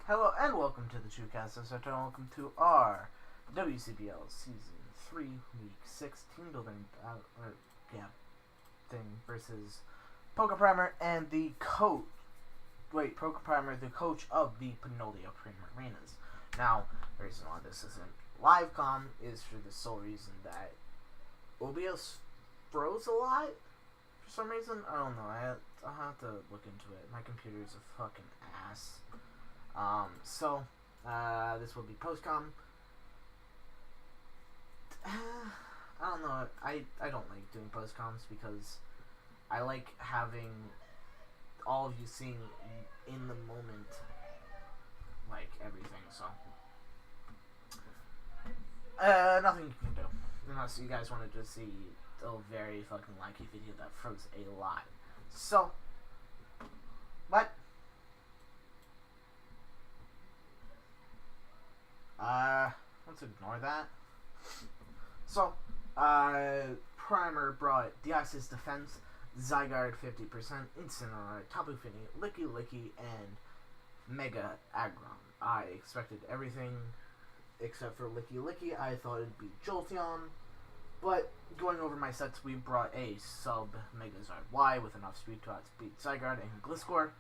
Hello and welcome to the TrueCast and welcome to our WCBL Season 3 Week 6 team building thing versus Poker Primer and the coach. Poker Primer, the coach of the Panolia Premier Arenas. Now, the reason why this isn't live com is for the sole reason that OBS froze a lot for some reason. I don't know. I'll have to look into it. My computer's a fucking ass. This will be post-com. I don't know. I don't like doing post-coms because I like having all of you seeing in the moment, like, everything, so. Nothing you can do. Unless you guys wanted to see a very fucking likey video that froze a lot. So, let's ignore that. So, Primer brought Deoxys-Defense, Zygarde 50%, Incineroar, Tapu Fini, Licky Licky, and Mega Aggron. I expected everything except for Licky Licky. I thought it'd be Jolteon, but going over my sets, we brought a sub Megazord Y with enough speed to outspeed Zygarde and Gliscor.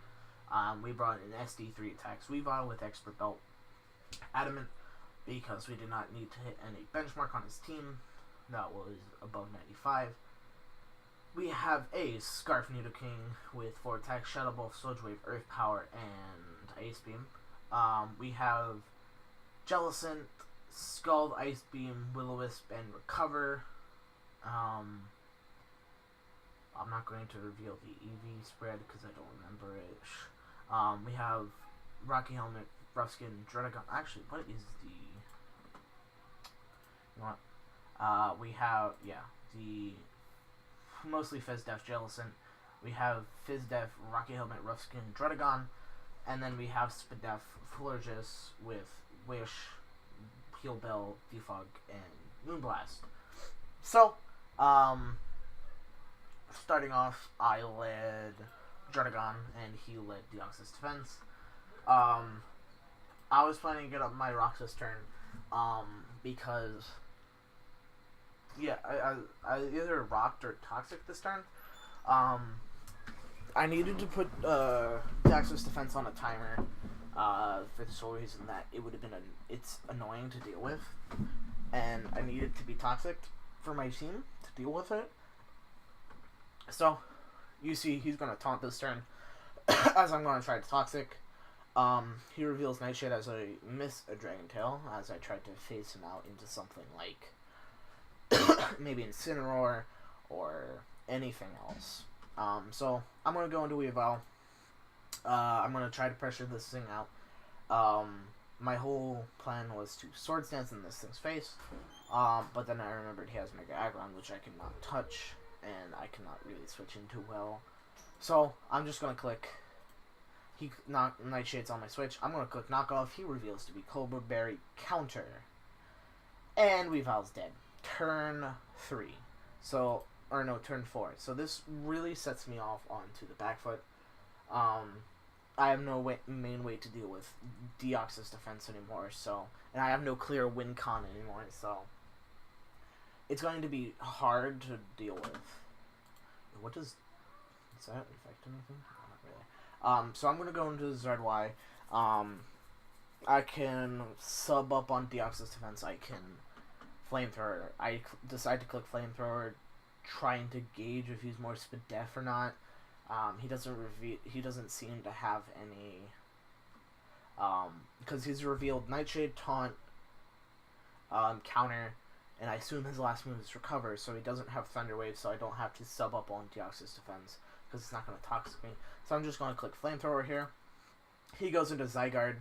We brought an SD3 attacks Weavile with Expert Belt Adamant because we did not need to hit any benchmark on his team that was above 95. We have a Scarf Nidoking with 4 attacks, Shadow Ball, Sludge Wave, Earth Power, and Ice Beam. We have Jellicent, Scald, Ice Beam, Will-O-Wisp, and Recover. I'm not going to reveal the EV spread because I don't remember it. We have Rocky Helmet, Rough Skin, Dredagon. Actually, what is the... You know what? We have, the mostly Fizdef Jellicent. We have Fizdef, Rocky Helmet, Rough Skin, Dredagon. And then we have Spadef, Florges with Wish, Heal Bell, Defog, and Moonblast. So, starting off, I led Dredagon, and he led Deoxys-Defense. I was planning to get up my Roxas turn, because, I either rocked or toxic this turn. I needed to put Deoxys-Defense on a timer, for the sole reason that it would have been it's annoying to deal with, and I needed to be toxic for my team to deal with it. So, you see, he's gonna taunt this turn, as I'm gonna try to toxic. He reveals Nightshade as I miss a Dragon Tail, as I tried to phase him out into something like maybe Incineroar or anything else. So I'm gonna go into Weavile. I'm gonna try to pressure this thing out. My whole plan was to Swords Dance in this thing's face, but then I remembered he has Mega Aggron, which I cannot touch, and I cannot really switch into well. So I'm just gonna click. He Nightshade's on my switch. I'm gonna click knockoff. He reveals to be Cobra Berry counter, and Weavile's dead. Turn 3. So, or no, turn 4. So this really sets me off onto the back foot. I have no main way to deal with Deoxys-Defense anymore. So, and I have no clear win con anymore. So, it's going to be hard to deal with. Does that affect anything? Not really. So I'm gonna go into Zard Y. I can sub up on Deoxys-Defense. I can Flamethrower. I decide to click Flamethrower, trying to gauge if he's more Spadef or not. He doesn't seem to have any. Because he's revealed Nightshade, Taunt, Counter, and I assume his last move is Recover, so he doesn't have Thunder Wave, so I don't have to sub up on Deoxys-Defense because it's not going to toxic me. So I'm just going to click Flamethrower here. He goes into Zygarde,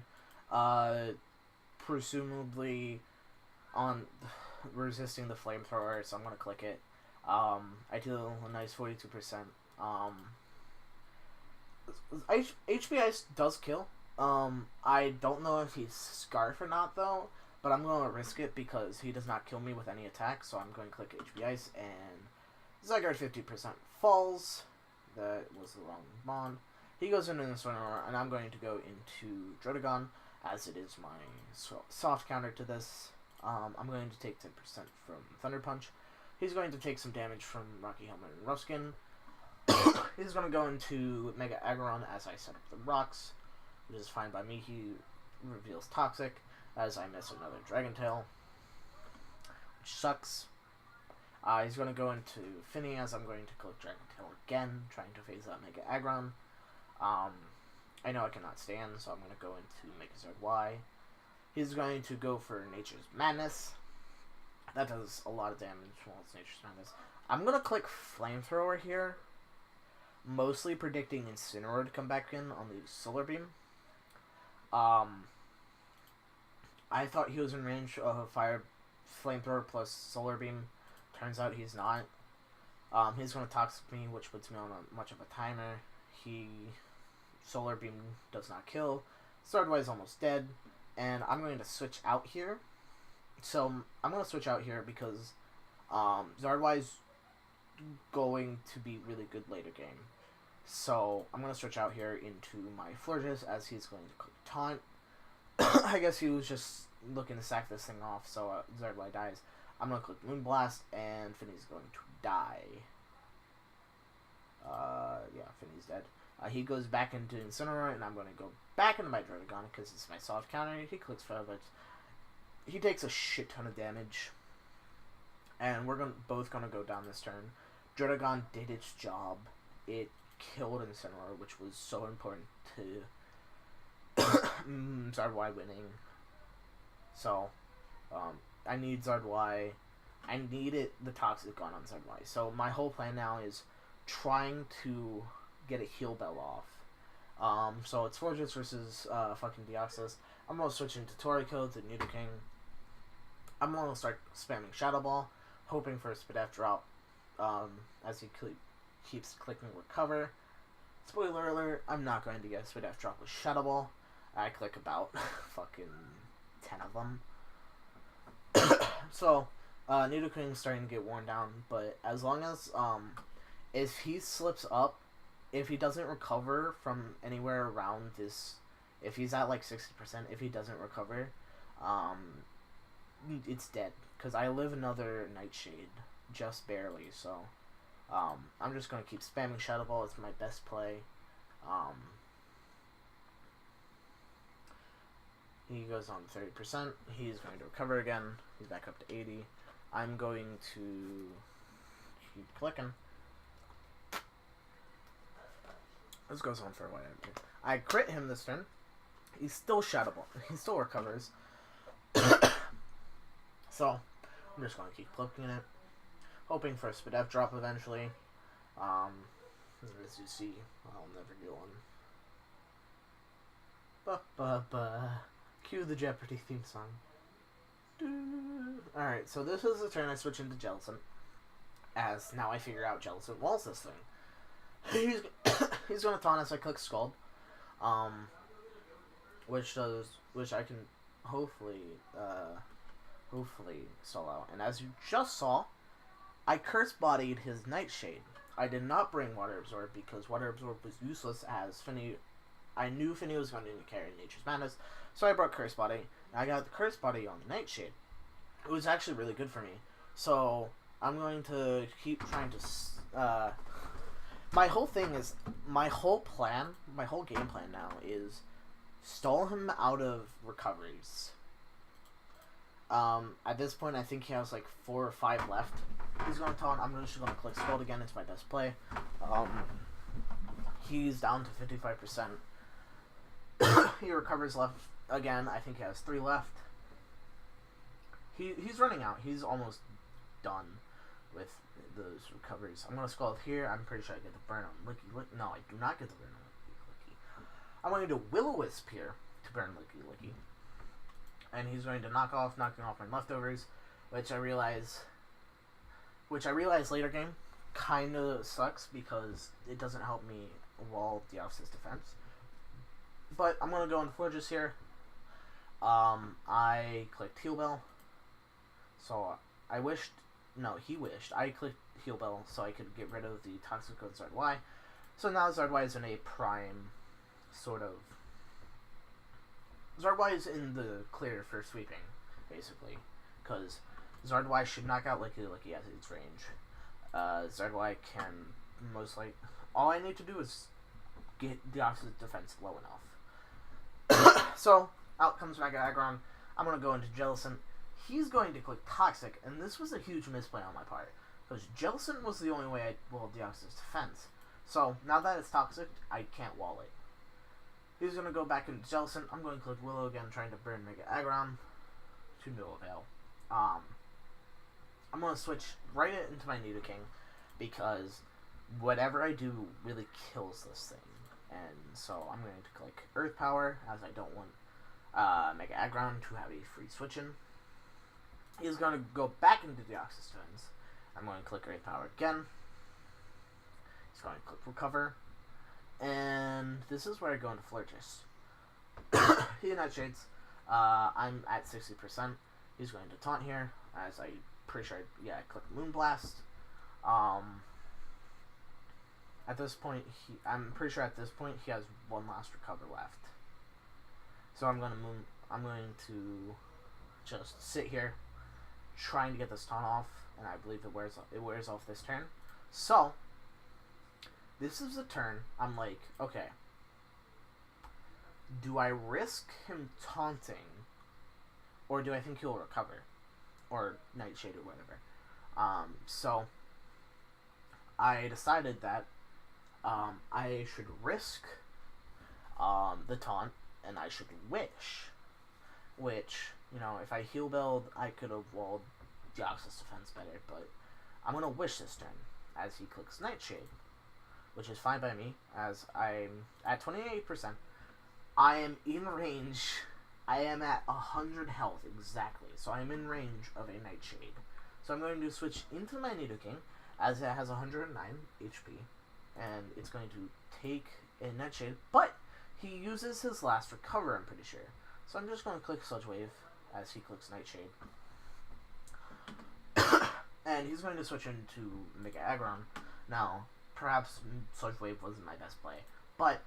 presumably on resisting the Flamethrower, so I'm going to click it. I do a nice 42%. HP Ice does kill. I don't know if he's Scarf or not, though, but I'm going to risk it because he does not kill me with any attack, so I'm going to click HP Ice, and Zygarde 50% falls. That was the wrong bond. He goes into Incineroar, and I'm going to go into Dredagon. as it is my soft counter to this. I'm going to take 10% from Thunder Punch. He's going to take some damage from Rocky Helmet and Rough-Skin. He's going to go into Mega Aggron as I set up the rocks, which is fine by me. He reveals Toxic as I miss another Dragon Tail, which sucks. He's going to go into Finny as I'm going to click Dragon Tail again, trying to phase out Mega Aggron. I know I cannot stand, so I'm going to go into Megazord Y. He's going to go for Nature's Madness. That does a lot of damage while it's Nature's Madness. I'm going to click Flamethrower here, mostly predicting Incineroar to come back in on the Solar Beam. I thought he was in range of Fire Flamethrower plus Solar Beam. Turns out he's not. He's going to Toxic me, which puts me on much of a timer. Solar Beam does not kill. Zardwai is almost dead. And I'm going to switch out here. So, I'm going to switch out here because Zardwai is going to be really good later game. So, I'm going to switch out here into my Florges as he's going to click Taunt. I guess he was just looking to sack this thing off, so Zardwai dies. I'm going to click Moonblast, and Finny's going to die. Yeah, Finny's dead. He goes back into Incineroar, and I'm going to go back into my Druddigon because it's my soft counter. He clicks Feather. He takes a shit ton of damage. And we're both going to go down this turn. Druddigon did its job. It killed Incineroar, which was so important to Zardwai winning. So, I need Zardwai. I needed the Toxic on Zardwai. So my whole plan now is trying to get a Heal Bell off. So it's Fortress versus fucking Deoxys. I'm gonna switch into Toriko to Nidoking. I'm gonna start spamming Shadow Ball, hoping for a Spadef drop. As he keeps clicking Recover. Spoiler alert: I'm not going to get a Spadef drop with Shadow Ball. I click about fucking 10 of them. So, Nidoking's starting to get worn down, but as long as, if he slips up, if he doesn't recover from anywhere around this, if he's at like 60%, if he doesn't recover, it's dead. Because I live another Nightshade, just barely, so, I'm just going to keep spamming Shadow Ball. It's my best play. He goes on 30%. He's going to recover again. He's back up to 80. I'm going to keep clicking. This goes on for a while. I crit him this turn. He's still Shadow Ball. He still recovers. So, I'm just going to keep clicking it. Hoping for a Spadef drop eventually. As you see, I'll never get one. Cue the Jeopardy theme song. Alright, so this is the turn I switch into Jellicent. As now I figure out Jellicent walls this thing. He's gonna taunt as I click Scald. Which I can hopefully stall out. And as you just saw, I curse bodied his Nightshade. I did not bring Water Absorb because Water Absorb was useless as Finny. I knew Finny was going to carry Nature's Madness, so I brought Curse Body. And I got the Curse Body on the Nightshade. It was actually really good for me. So I'm going to keep trying to. My whole thing is my whole game plan now is stall him out of recoveries. At this point, I think he has like 4 or 5 left. He's going to taunt. I'm just going to click Scald again. It's my best play. He's down to 55%. He recovers left again. I think he has 3 left. He's running out. He's almost done with those recoveries. I'm going to Scald here. I'm pretty sure I get the burn on Licky. No, I do not get the burn on Licky. I'm going to do Will-O-Wisp here to burn Licky. And he's going to knocking off my leftovers, which I realize later game kind of sucks because it doesn't help me wall Deoxys-Defense. But I'm going to go into Forges here. I clicked Heal Bell. So he wished. I clicked Heal Bell so I could get rid of the Toxic on Zardwai. So now Zardwai is in a prime sort of Zardwai is in the clear for sweeping, basically, because Zardwai should knock out Licky Licky at its range. Zardwai can most likely... All I need to do is get Deoxys-Defense low enough. So, out comes Mega Aggron. I'm going to go into Jellicent. He's going to click Toxic, and this was a huge misplay on my part, because Jellicent was the only way I walled Deoxys-Defense. So, now that it's Toxic, I can't wall it. He's going to go back into Jellicent. I'm going to click Willow again, trying to burn Mega Aggron to no avail. I'm going to switch right into my Nidoking, because whatever I do really kills this thing. And so I'm going to click Earth Power, as I don't want Mega Aggron to have a free switch-in. He's going to go back into Deoxys-Defense. I'm going to click Earth Power again. He's going to click Recover. And this is where I go into Florges. He Nightshades. I'm at 60%. He's going to Taunt here, as I pretty sure, I click Moonblast. At this point, I'm pretty sure at this point he has one last Recover left. So I'm going to just sit here, trying to get this taunt off, and I believe it wears off this turn. So this is a turn I'm like, okay, do I risk him taunting, or do I think he'll recover, or Nightshade or whatever? So I decided that I should risk the taunt, and I should wish. Which, if I heal build, I could have walled Deoxys-Defense better, but I'm going to wish this turn, as he clicks Nightshade, which is fine by me, as I'm at 28%. I am in range. I am at 100 health, exactly, so I'm in range of a Nightshade. So I'm going to switch into my Nidoking, as it has 109 HP, and it's going to take a Nightshade, but he uses his last Recover, I'm pretty sure. So I'm just going to click Sludge Wave as he clicks Nightshade. And he's going to switch into Mega Aggron. Now, perhaps Sludge Wave wasn't my best play, but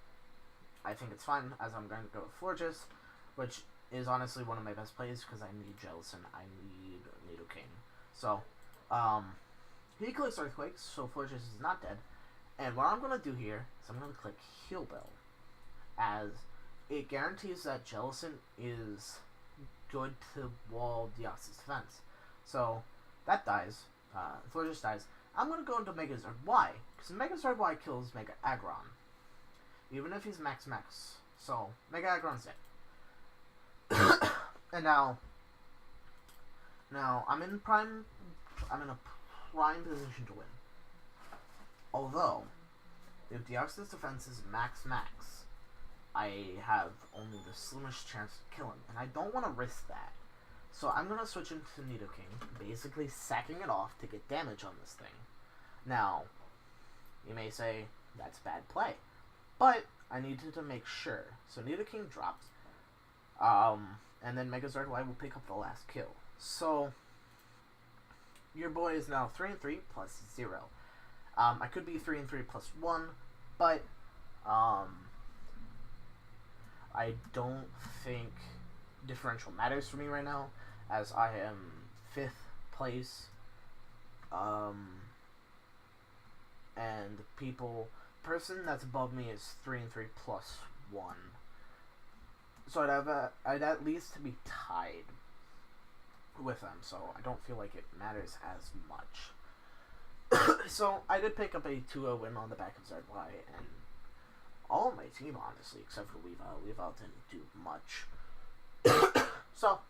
I think it's fine, as I'm going to go with Florges, which is honestly one of my best plays, because I need Jellicent, I need Nidoking. So, he clicks Earthquake, so Florges is not dead. And what I'm going to do here is I'm going to click Heal Bell, as it guarantees that Jellicent is good to wall Deoxys-Defense. So, that dies. Florges dies. I'm going to go into Megazord Y, because Megazord Y kills Mega Aggron, even if he's max. So, Mega Aggron's dead. And now I'm in a prime position to win. Although, if Deoxys-Defense is max, I have only the slimmest chance to kill him, and I don't want to risk that. So I'm going to switch into Nidoking, basically sacking it off to get damage on this thing. Now, you may say, that's bad play, but I needed to make sure. So Nidoking drops, and then Megazord Y will pick up the last kill. So, your boy is now 3-3 plus 0. I could be 3-3 plus 1, but I don't think differential matters for me right now, as I am 5th place, and the person that's above me is 3-3 plus 1. So I'd at least be tied with them, so I don't feel like it matters as much. So I did pick up a 2-0 win on the back of Zardwai, and all of my team, honestly, except for Weavile. Weavile didn't do much. So,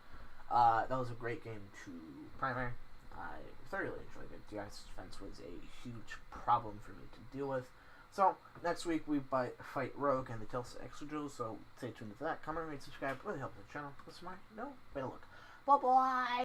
that was a great game to Primary. I thoroughly enjoyed it. Deoxys-Defense was a huge problem for me to deal with. So, next week we fight Rogue and the Telsa Extra Duel, so stay tuned to that. Comment, rate, subscribe, really helps the channel. What's my? No? Way to look. Bye-bye!